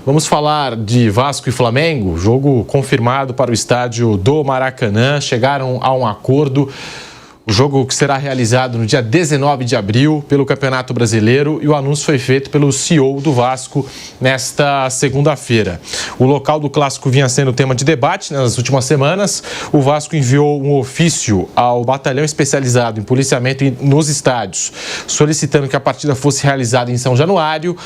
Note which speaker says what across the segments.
Speaker 1: Vamos falar de Vasco e Flamengo, jogo confirmado para o estádio do Maracanã. Chegaram a um acordo. O jogo que será realizado no dia 19 de abril pelo Campeonato Brasileiro, e o anúncio foi feito pelo CEO do Vasco nesta segunda-feira. O local do clássico vinha sendo tema de debate nas últimas semanas. O Vasco enviou um ofício ao batalhão especializado em policiamento nos estádios, solicitando que a partida fosse realizada em São Januário.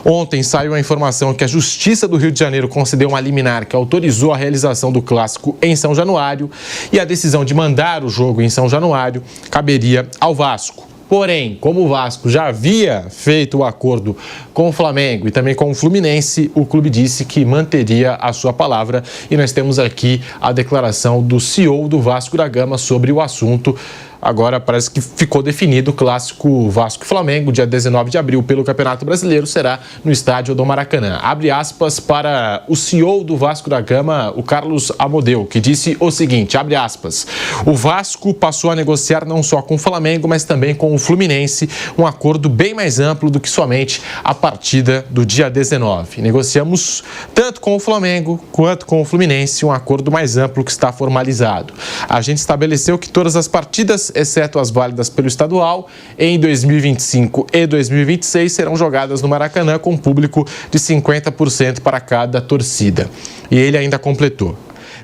Speaker 1: Ontem saiu a informação que a Justiça do Rio de Janeiro concedeu uma liminar que autorizou a realização do clássico em São Januário, e a decisão de mandar o jogo em São Januário caberia ao Vasco. Porém, como o Vasco já havia feito o acordo com o Flamengo e também com o Fluminense, o clube disse que manteria a sua palavra, e nós temos aqui a declaração do CEO do Vasco da Gama sobre o assunto. Agora parece que ficou definido o clássico Vasco e Flamengo, dia 19 de abril, pelo Campeonato Brasileiro, será no estádio do Maracanã. Abre aspas para o CEO do Vasco da Gama, o Carlos Amodeu, que disse o seguinte, abre aspas: o Vasco passou a negociar não só com o Flamengo, mas também com o Fluminense, um acordo bem mais amplo do que somente a partida do dia 19. Negociamos tanto com o Flamengo quanto com o Fluminense um acordo mais amplo que está formalizado. A gente estabeleceu que todas as partidas, exceto as válidas pelo estadual, em 2025 e 2026 serão jogadas no Maracanã com público de 50% para cada torcida. E ele ainda completou: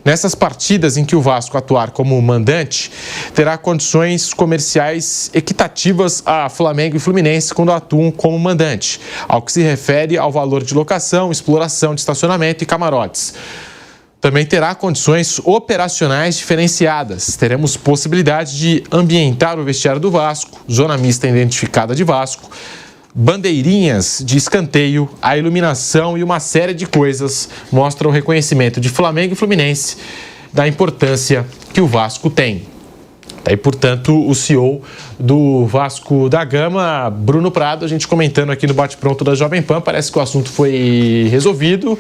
Speaker 1: nessas partidas em que o Vasco atuar como mandante, terá condições comerciais equitativas a Flamengo e Fluminense quando atuam como mandante, ao que se refere ao valor de locação, exploração de estacionamento e camarotes. Também terá condições operacionais diferenciadas. Teremos possibilidade de ambientar o vestiário do Vasco, zona mista identificada de Vasco, bandeirinhas de escanteio, a iluminação e uma série de coisas mostram o reconhecimento de Flamengo e Fluminense da importância que o Vasco tem. Daí, portanto, o CEO do Vasco da Gama, Bruno Prado, a gente comentando aqui no Bate-Pronto da Jovem Pan, parece que o assunto foi resolvido,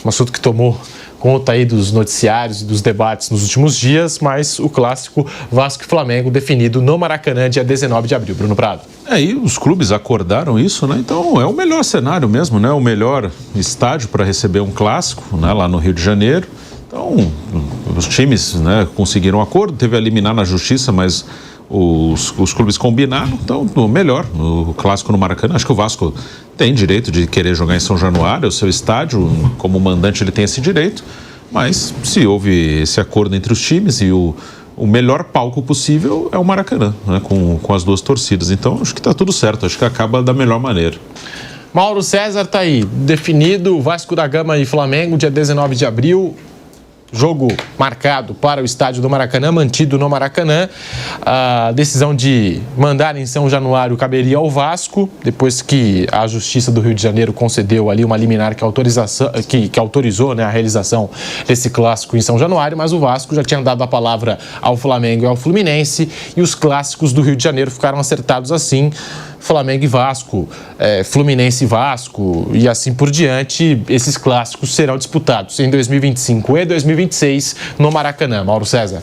Speaker 1: um assunto que tomou conta aí dos noticiários e dos debates nos últimos dias, mas o clássico Vasco e Flamengo definido no Maracanã, dia 19 de abril. Bruno Prado.
Speaker 2: E os clubes acordaram isso, né? Então é o melhor cenário mesmo, né? O melhor estádio para receber um clássico, né? Lá no Rio de Janeiro. Então, os times, né, conseguiram um acordo, teve a liminar na justiça, mas os clubes combinaram. Então, o melhor, o clássico no Maracanã. Acho que o Vasco tem direito de querer jogar em São Januário, é o seu estádio, como mandante ele tem esse direito, mas se houve esse acordo entre os times e o melhor palco possível é o Maracanã, né, com as duas torcidas. Então, acho que está tudo certo, acho que acaba da melhor maneira.
Speaker 1: Mauro César, está aí, definido Vasco da Gama e Flamengo, dia 19 de abril. Jogo marcado para o estádio do Maracanã, mantido no Maracanã. A decisão de mandar em São Januário caberia ao Vasco, depois que a Justiça do Rio de Janeiro concedeu ali uma liminar que autorizou, né, a realização desse clássico em São Januário, mas o Vasco já tinha dado a palavra ao Flamengo e ao Fluminense, e os clássicos do Rio de Janeiro ficaram acertados assim. Flamengo e Vasco, Fluminense e Vasco e assim por diante. Esses clássicos serão disputados em 2025 e 2026 no Maracanã. Mauro César.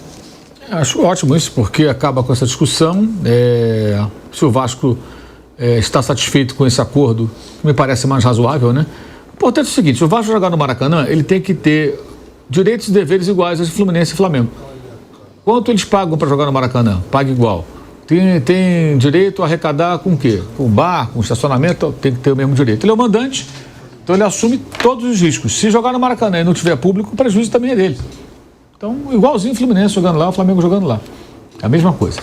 Speaker 3: Acho ótimo isso, porque acaba com essa discussão. Se o Vasco está satisfeito com esse acordo, me parece mais razoável, né? O importante é o seguinte: se o Vasco jogar no Maracanã, ele tem que ter direitos e deveres iguais aos de Fluminense e Flamengo. Quanto eles pagam para jogar no Maracanã? Paga igual. Tem direito a arrecadar com o quê? Com bar, com estacionamento, tem que ter o mesmo direito. Ele é o mandante, então ele assume todos os riscos. Se jogar no Maracanã e não tiver público, o prejuízo também é dele. Então, igualzinho o Fluminense jogando lá, o Flamengo jogando lá. É a mesma coisa.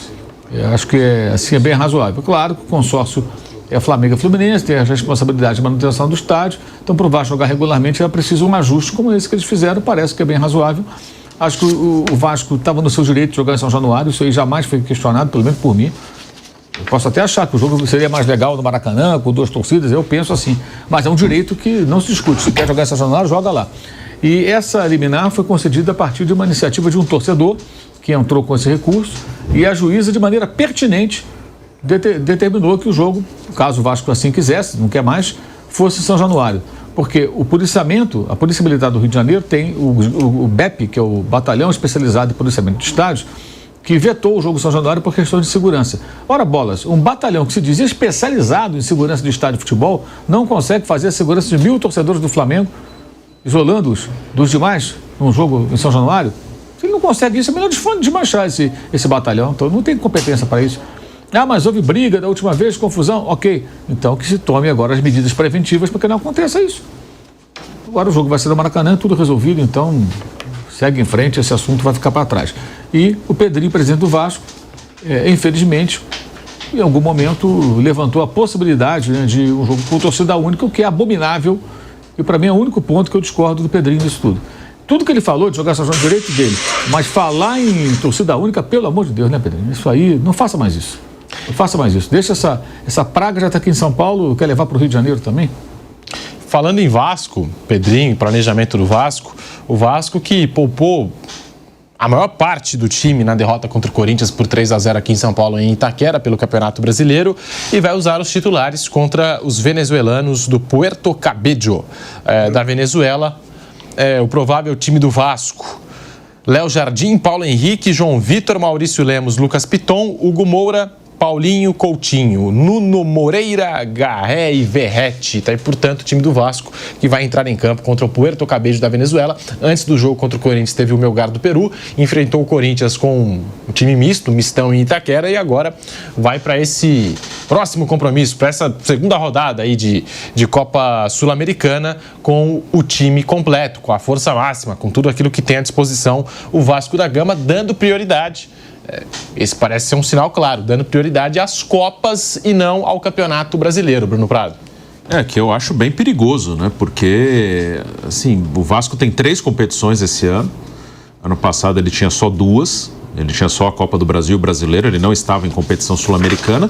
Speaker 3: Eu acho que assim é bem razoável. Claro que o consórcio é Flamengo e Fluminense, tem a responsabilidade de manutenção do estádio, então para o Vasco jogar regularmente é preciso um ajuste como esse que eles fizeram, parece que é bem razoável. Acho que o Vasco estava no seu direito de jogar em São Januário, isso aí jamais foi questionado, pelo menos por mim. Eu posso até achar que o jogo seria mais legal no Maracanã, com duas torcidas, eu penso assim. Mas é um direito que não se discute. Se quer jogar em São Januário, joga lá. E essa liminar foi concedida a partir de uma iniciativa de um torcedor que entrou com esse recurso, e a juíza, de maneira pertinente, determinou que o jogo, caso o Vasco assim quisesse, não quer mais, fosse São Januário. Porque o policiamento, a Polícia Militar do Rio de Janeiro tem o BEP, que é o Batalhão Especializado em Policiamento de Estádios, que vetou o jogo São Januário por questões de segurança. Ora, bolas, um batalhão que se dizia especializado em segurança de estádio de futebol não consegue fazer a segurança de 1.000 torcedores do Flamengo, isolando-os dos demais num jogo em São Januário. Se ele não consegue isso, é melhor desmanchar esse batalhão. Então, não tem competência para isso. Ah, mas houve briga da última vez, confusão. Ok, então que se tome agora as medidas preventivas para que não aconteça isso. Agora o jogo vai ser no Maracanã, tudo resolvido, então segue em frente, esse assunto vai ficar para trás. E o Pedrinho, presidente do Vasco, infelizmente, em algum momento levantou a possibilidade, né, de um jogo com torcida única, o que é abominável, e para mim é o único ponto que eu discordo do Pedrinho nisso tudo. Tudo que ele falou de jogar São João direito dele, mas falar em torcida única, pelo amor de Deus, né, Pedrinho? Isso aí, não faça mais isso. Não faça mais isso. Deixa essa praga já está aqui em São Paulo, quer levar para o Rio de Janeiro também?
Speaker 1: Falando em Vasco, Pedrinho, planejamento do Vasco, o Vasco que poupou a maior parte do time na derrota contra o Corinthians por 3-0 aqui em São Paulo, em Itaquera, pelo Campeonato Brasileiro, e vai usar os titulares contra os venezuelanos do Puerto Cabello, da Venezuela. O provável time do Vasco: Léo Jardim, Paulo Henrique, João Vitor, Maurício Lemos, Lucas Piton, Hugo Moura, Paulinho Coutinho, Nuno Moreira, Garré e Verrete. Tá aí, portanto, o time do Vasco que vai entrar em campo contra o Puerto Cabello da Venezuela. Antes do jogo contra o Corinthians teve o Melgar do Peru, enfrentou o Corinthians com um time mistão em Itaquera, e agora vai para esse próximo compromisso, para essa segunda rodada aí de Copa Sul-Americana, com o time completo, com a força máxima, com tudo aquilo que tem à disposição o Vasco da Gama, dando prioridade. Esse parece ser um sinal claro, dando prioridade às Copas e não ao Campeonato Brasileiro, Bruno Prado.
Speaker 2: Que eu acho bem perigoso, né? Porque, assim, o Vasco tem 3 competições esse ano. Ano passado ele tinha só 2. Ele tinha só a Copa do Brasil e o Brasileiro. Ele não estava em competição sul-americana.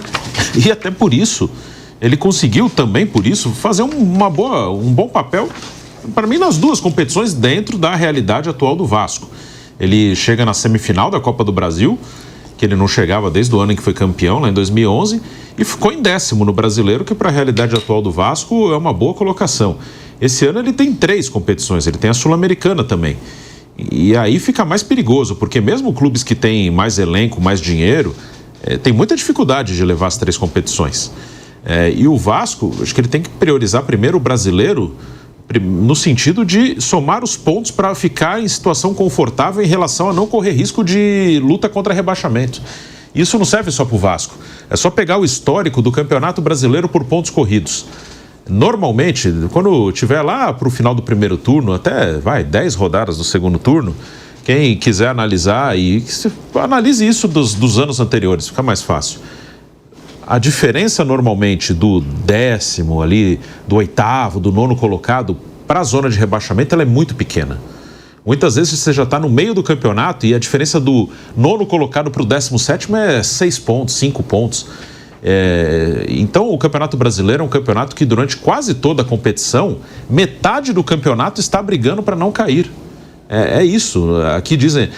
Speaker 2: E até por isso, ele conseguiu também, por isso, fazer um bom papel, para mim, nas 2 competições dentro da realidade atual do Vasco. Ele chega na semifinal da Copa do Brasil, que ele não chegava desde o ano em que foi campeão, lá em 2011, e ficou em 10º no Brasileiro, que para a realidade atual do Vasco é uma boa colocação. Esse ano ele tem 3 competições, ele tem a Sul-Americana também. E aí fica mais perigoso, porque mesmo clubes que têm mais elenco, mais dinheiro, tem muita dificuldade de levar as 3 competições. E o Vasco, acho que ele tem que priorizar primeiro o Brasileiro, no sentido de somar os pontos para ficar em situação confortável em relação a não correr risco de luta contra rebaixamento. Isso não serve só para o Vasco. É só pegar o histórico do Campeonato Brasileiro por pontos corridos. Normalmente, quando tiver lá para o final do primeiro turno, até 10 rodadas do segundo turno, quem quiser analisar, analise isso dos anos anteriores, fica mais fácil. A diferença normalmente do 10º ali, do 8º, do 9º colocado para a zona de rebaixamento, ela é muito pequena. Muitas vezes você já está no meio do campeonato e a diferença do 9º colocado para o 17º é 6 pontos, 5 pontos. Então o Campeonato Brasileiro é um campeonato que durante quase toda a competição, metade do campeonato está brigando para não cair. É isso. Aqui dizem,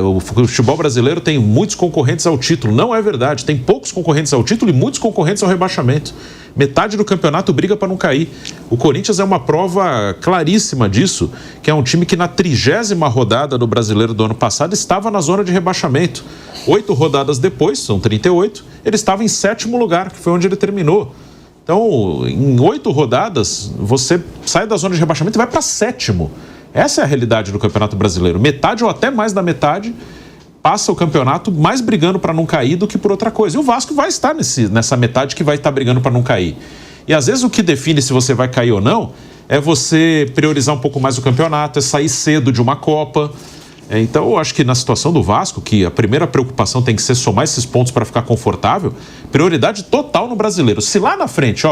Speaker 2: o futebol brasileiro tem muitos concorrentes ao título. Não é verdade. Tem poucos concorrentes ao título e muitos concorrentes ao rebaixamento. Metade do campeonato briga para não cair. O Corinthians é uma prova claríssima disso, que é um time que na 30ª rodada do Brasileiro do ano passado estava na zona de rebaixamento. 8 rodadas depois, são 38, ele estava em 7º lugar, que foi onde ele terminou. Então, em 8 rodadas, você sai da zona de rebaixamento e vai para 7º. Essa é a realidade do Campeonato Brasileiro. Metade ou até mais da metade passa o campeonato mais brigando para não cair do que por outra coisa. E o Vasco vai estar nessa metade que vai estar brigando para não cair. E às vezes o que define se você vai cair ou não é você priorizar um pouco mais o campeonato, é sair cedo de uma Copa. Então eu acho que na situação do Vasco, que a primeira preocupação tem que ser somar esses pontos para ficar confortável, prioridade total no Brasileiro. Se lá na frente,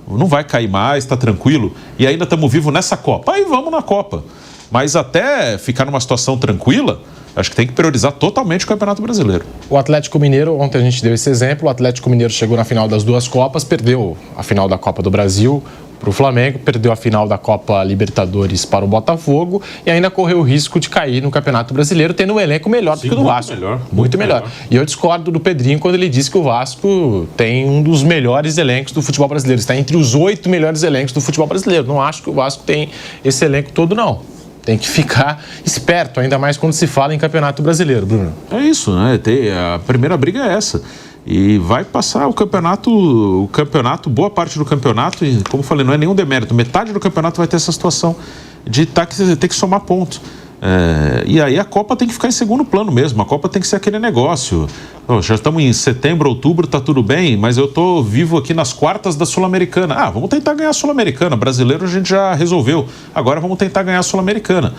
Speaker 2: não vai cair mais, está tranquilo, e ainda estamos vivos nessa Copa, aí vamos na Copa. Mas até ficar numa situação tranquila, acho que tem que priorizar totalmente o Campeonato Brasileiro.
Speaker 1: O Atlético Mineiro, ontem a gente deu esse exemplo, o Atlético Mineiro chegou na final das 2 Copas, perdeu a final da Copa do Brasil para o Flamengo, perdeu a final da Copa Libertadores para o Botafogo e ainda correu o risco de cair no Campeonato Brasileiro, tendo um elenco melhor do que o do Vasco. Muito melhor. E eu discordo do Pedrinho quando ele diz que o Vasco tem um dos melhores elencos do futebol brasileiro. Está entre os 8 melhores elencos do futebol brasileiro. Não acho que o Vasco tem esse elenco todo, não. tem que ficar esperto, ainda mais quando se fala em Campeonato Brasileiro, Bruno.
Speaker 2: É isso, né? A primeira briga é essa. E vai passar o campeonato, boa parte do campeonato, e como eu falei, não é nenhum demérito, metade do campeonato vai ter essa situação de ter que somar pontos. E aí a Copa tem que ficar em segundo plano mesmo, a Copa tem que ser aquele negócio. Já estamos em setembro, outubro, tá tudo bem, mas eu tô vivo aqui nas quartas da Sul-Americana. Vamos tentar ganhar a Sul-Americana, brasileiro a gente já resolveu, agora vamos tentar ganhar a Sul-Americana.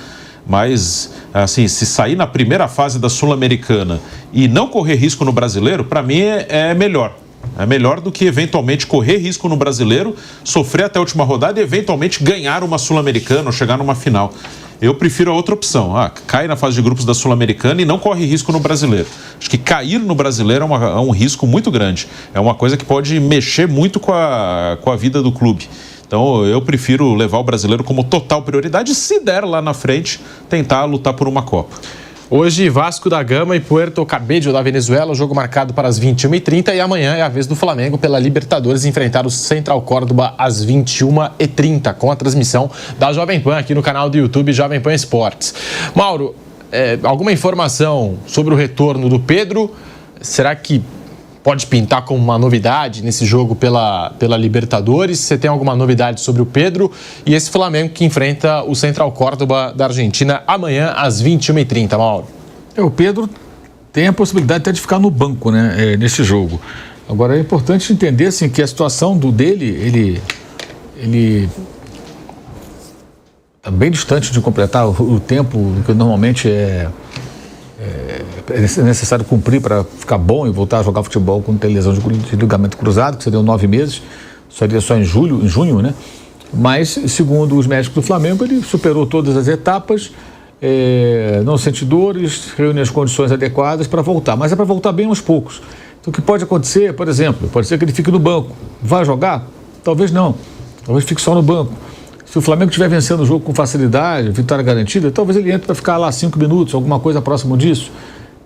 Speaker 2: Mas, assim, se sair na primeira fase da Sul-Americana e não correr risco no Brasileiro, para mim é melhor. É melhor do que eventualmente correr risco no Brasileiro, sofrer até a última rodada e eventualmente ganhar uma Sul-Americana ou chegar numa final. Eu prefiro a outra opção. Cai na fase de grupos da Sul-Americana e não corre risco no Brasileiro. Acho que cair no Brasileiro é um risco muito grande. É uma coisa que pode mexer muito com a vida do clube. Então, eu prefiro levar o Brasileiro como total prioridade e, se der lá na frente, tentar lutar por uma Copa.
Speaker 1: Hoje, Vasco da Gama e Puerto Cabello da Venezuela, o jogo marcado para as 21h30, e amanhã é a vez do Flamengo pela Libertadores enfrentar o Central Córdoba às 21h30, com a transmissão da Jovem Pan aqui no canal do YouTube Jovem Pan Esportes. Mauro, alguma informação sobre o retorno do Pedro? Será que pode pintar como uma novidade nesse jogo pela Libertadores? Você tem alguma novidade sobre o Pedro e esse Flamengo que enfrenta o Central Córdoba da Argentina amanhã às 21h30, Mauro?
Speaker 3: O Pedro tem a possibilidade até de ficar no banco, né, nesse jogo. Agora é importante entender assim, que a situação dele, ele está bem distante de completar o tempo que normalmente é necessário cumprir para ficar bom e voltar a jogar futebol quando tem lesão de ligamento cruzado, que seriam 9 meses, seria só em junho, né? Mas, segundo os médicos do Flamengo, ele superou todas as etapas, não sente dores, reúne as condições adequadas para voltar, mas é para voltar bem aos poucos. Então, o que pode acontecer, por exemplo, pode ser que ele fique no banco. Vai jogar? Talvez não, talvez fique só no banco. Se o Flamengo estiver vencendo o jogo com facilidade, vitória garantida, talvez ele entre para ficar lá 5 minutos, alguma coisa próximo disso.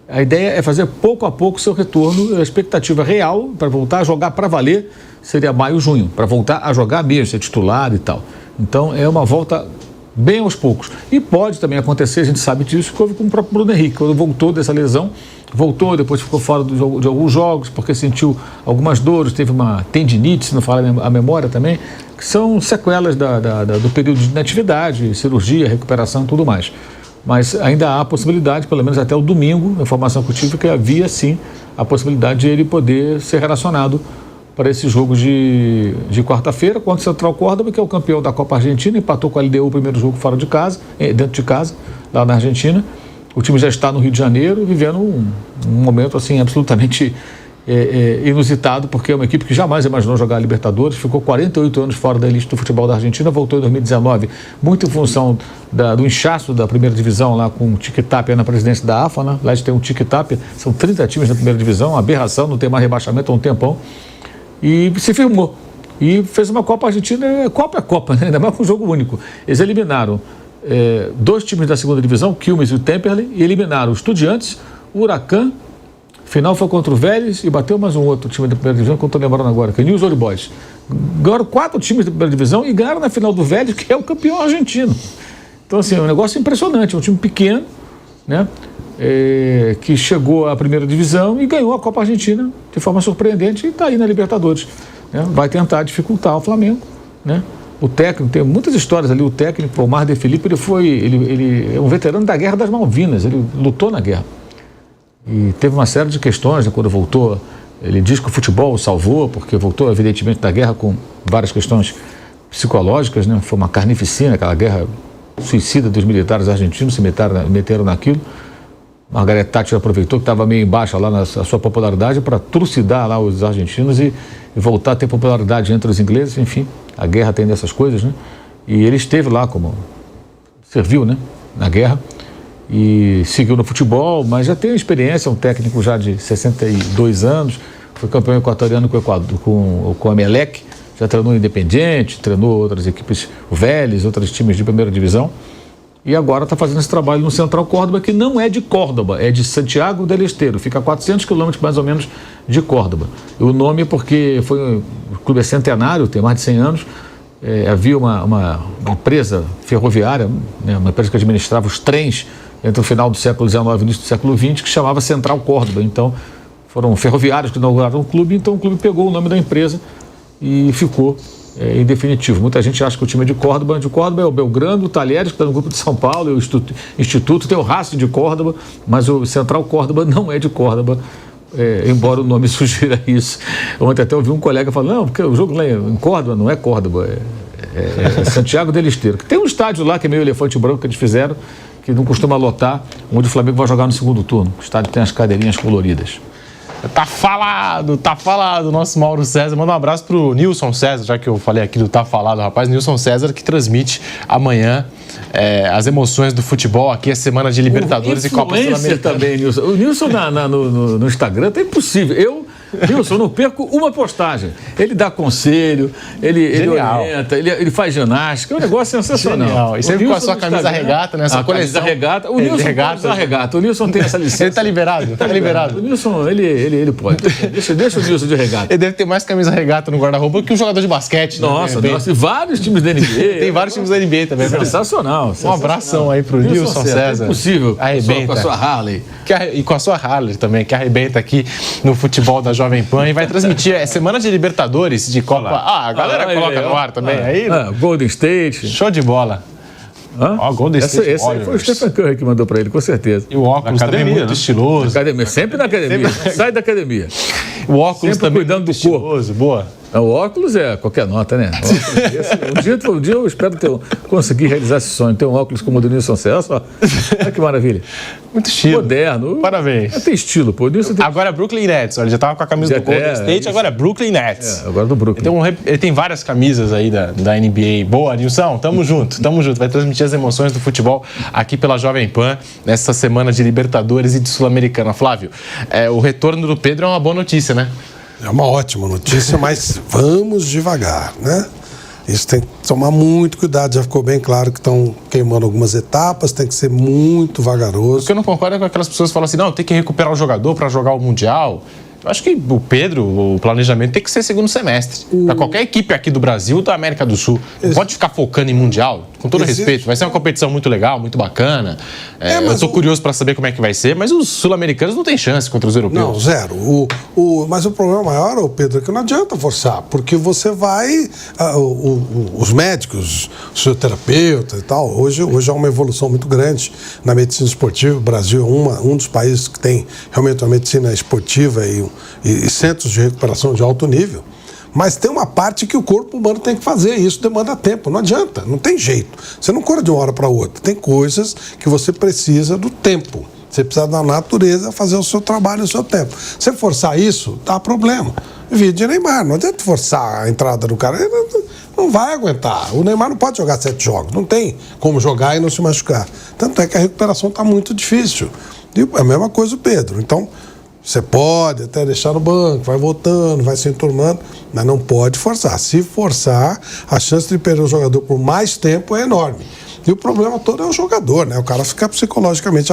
Speaker 3: A ideia é fazer pouco a pouco seu retorno. A expectativa real para voltar a jogar para valer seria maio, junho, para voltar a jogar mesmo, ser titular e tal. Então é uma volta bem aos poucos. E pode também acontecer, a gente sabe disso, que houve com o próprio Bruno Henrique, quando voltou dessa lesão, depois ficou fora de alguns jogos, porque sentiu algumas dores, teve uma tendinite, se não falar a memória também, que são sequelas do período de inatividade, cirurgia, recuperação e tudo mais. Mas ainda há a possibilidade, pelo menos até o domingo, a informação que eu tive, que havia sim a possibilidade de ele poder ser relacionado para esse jogo de quarta-feira contra o Central Córdoba, que é o campeão da Copa Argentina, empatou com a LDU o primeiro jogo fora de casa, dentro de casa, lá na Argentina. O time já está no Rio de Janeiro, vivendo um momento assim absolutamente inusitado, porque é uma equipe que jamais imaginou jogar a Libertadores, ficou 48 anos fora da elite do futebol da Argentina, voltou em 2019, muito em função do inchaço da primeira divisão, lá com o Tic-Tapia na presidência da AFA, né? Lá a gente tem um Tic-Tapia, são 30 times na primeira divisão, uma aberração, não tem mais rebaixamento há um tempão, e se firmou, e fez uma Copa Argentina, Copa, né? Ainda mais com um jogo único. Eles eliminaram 2 times da segunda divisão, Quilmes e o Temperley, e eliminaram o Estudiantes, o Huracan. Final foi contra o Vélez e bateu mais um outro time da primeira divisão, que eu estou lembrando agora, que é o News Old Boys. Ganharam 4 times da primeira divisão e ganharam na final do Vélez, que é o campeão argentino. Então, assim, é um negócio impressionante. É um time pequeno, né, que chegou à primeira divisão e ganhou a Copa Argentina de forma surpreendente e está aí na Libertadores. Né? Vai tentar dificultar o Flamengo, né? O técnico, tem muitas histórias ali, o técnico, o Omar de Felipe, ele é um veterano da Guerra das Malvinas, ele lutou na guerra. E teve uma série de questões, né, quando voltou. Ele diz que o futebol o salvou, porque voltou, evidentemente, da guerra com várias questões psicológicas, né? Foi uma carnificina, aquela guerra suicida dos militares argentinos, se meteram naquilo. Margaret Thatcher aproveitou que estava meio em baixa lá na sua popularidade para trucidar lá os argentinos e voltar a ter popularidade entre os ingleses. Enfim, a guerra tem dessas coisas, né? E ele esteve lá serviu, né, na guerra. E seguiu no futebol, mas já tem experiência, um técnico já de 62 anos, foi campeão equatoriano com o Emelec, já treinou Independiente, treinou outras equipes, o Vélez, outros times de primeira divisão, e agora está fazendo esse trabalho no Central Córdoba, que não é de Córdoba, é de Santiago del Estero, fica a 400 quilômetros mais ou menos de Córdoba. E o nome é porque o clube é centenário, tem mais de 100 anos, havia uma empresa ferroviária, né, uma empresa que administrava os trens entre o final do século XIX e o início do século XX, que chamava Central Córdoba. Então, foram ferroviários que inauguraram o clube, então o clube pegou o nome da empresa e ficou em definitivo. Muita gente acha que o time é de Córdoba. De Córdoba é o Belgrano, o Talheres, que está no grupo de São Paulo, o Instituto, tem o Racing de Córdoba, mas o Central Córdoba não é de Córdoba, embora o nome sugira isso. Ontem até ouvi um colega falando, não, porque o jogo lá em Córdoba não é Córdoba, é Santiago del Esteiro. Tem um estádio lá que é meio elefante branco que eles fizeram, que não costuma lotar, onde o Flamengo vai jogar no segundo turno. O estádio tem as cadeirinhas coloridas.
Speaker 1: Tá falado, nosso Mauro César. Manda um abraço pro Nilson César, já que eu falei aqui do Tá Falado, rapaz. Nilson César, que transmite amanhã as emoções do futebol. Aqui é semana de Libertadores e Copa Sul-Americana.
Speaker 3: Também, Nilson. O Nilson no Instagram tá impossível. Nilson, eu não perco uma postagem. Ele dá conselho, ele orienta, ele faz ginástica. É um negócio sensacional.
Speaker 1: Genial. E sempre com a sua camisa regata, né? Essa coleção.
Speaker 3: Regata. O Nilson pode usar regata. O Nilson tem essa licença.
Speaker 1: Ele tá liberado. Tá liberado.
Speaker 3: O Nilson, ele pode. Deixa o Nilson de regata.
Speaker 1: Ele deve ter mais camisa regata no guarda-roupa que um jogador de basquete.
Speaker 3: Nossa. E vários times da NBA.
Speaker 1: Tem vários times da NBA também.
Speaker 3: Sensacional.
Speaker 1: Um abração aí pro Nilson César.
Speaker 3: É possível.
Speaker 1: Arrebenta.
Speaker 3: Com a sua Harley.
Speaker 1: E com a sua Harley também, que arrebenta aqui no futebol da Jovem Pan e vai transmitir semana de Libertadores, de Copa. A galera coloca no ar também. Aí,
Speaker 3: Golden State.
Speaker 1: Show de bola. Golden State.
Speaker 3: Esse aí foi o Stephen Curry que mandou pra ele, com certeza.
Speaker 1: E o óculos também muito estiloso.
Speaker 3: Sempre na academia. Sai da academia.
Speaker 1: O óculos
Speaker 3: sempre
Speaker 1: também
Speaker 3: cuidando do
Speaker 1: estiloso. Boa.
Speaker 3: O óculos é qualquer nota, né? Um dia eu espero conseguir realizar esse sonho. Ter um óculos como o do Nilson César. Olha que maravilha.
Speaker 1: Muito estilo.
Speaker 3: Moderno.
Speaker 1: Parabéns.
Speaker 3: Tem estilo, pô.
Speaker 1: Agora é Brooklyn Nets. Ele já tava com a camisa do Golden State, agora é Brooklyn Nets.
Speaker 3: Agora do Brooklyn.
Speaker 1: Ele tem várias camisas aí da NBA. Boa, Nilson. Tamo junto. Vai transmitir as emoções do futebol aqui pela Jovem Pan, nessa semana de Libertadores e de Sul-Americana. Flávio, o retorno do Pedro é uma boa notícia, né?
Speaker 4: É uma ótima notícia, mas vamos devagar, né? Isso tem que tomar muito cuidado, já ficou bem claro que estão queimando algumas etapas, tem que ser muito vagaroso.
Speaker 1: O que eu não concordo é com aquelas pessoas que falam assim, não, tem que recuperar o jogador para jogar o Mundial. Eu acho que o Pedro, o planejamento tem que ser segundo semestre. Para qualquer equipe aqui do Brasil, da América do Sul. Não pode ficar focando em Mundial, com todo respeito. Vai ser uma competição muito legal, muito bacana. Eu estou curioso para saber como é que vai ser, mas os sul-americanos não têm chance contra os europeus.
Speaker 4: Não, zero. Mas o problema maior, Pedro, é que não adianta forçar, porque você vai... os médicos, os fisioterapeutas e tal, hoje há uma evolução muito grande na medicina esportiva. O Brasil é um dos países que tem realmente uma medicina esportiva e centros de recuperação de alto nível, mas tem uma parte que o corpo humano tem que fazer, e isso demanda tempo, não adianta, não tem jeito. Você não cura de uma hora para outra, tem coisas que você precisa do tempo, você precisa da natureza fazer o seu trabalho no seu tempo. Se forçar isso, dá problema. Vídeo de Neymar, não adianta forçar a entrada do cara, ele não vai aguentar. O Neymar não pode jogar 7 jogos, não tem como jogar e não se machucar. Tanto é que a recuperação está muito difícil. E a mesma coisa o Pedro. Então, você pode até deixar no banco, vai voltando, vai se enturmando, mas não pode forçar. Se forçar, a chance de perder o jogador por mais tempo é enorme. E o problema todo é o jogador, né? O cara fica psicologicamente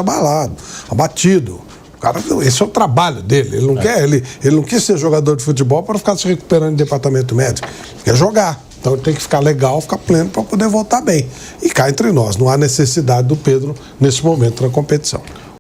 Speaker 4: abatido. O cara, esse é o trabalho dele. Ele não ele não quis ser jogador de futebol para ficar se recuperando em departamento médico. Ele quer jogar. Então ele tem que ficar legal, ficar pleno para poder voltar bem. E cá entre nós, não há necessidade do Pedro nesse momento na competição.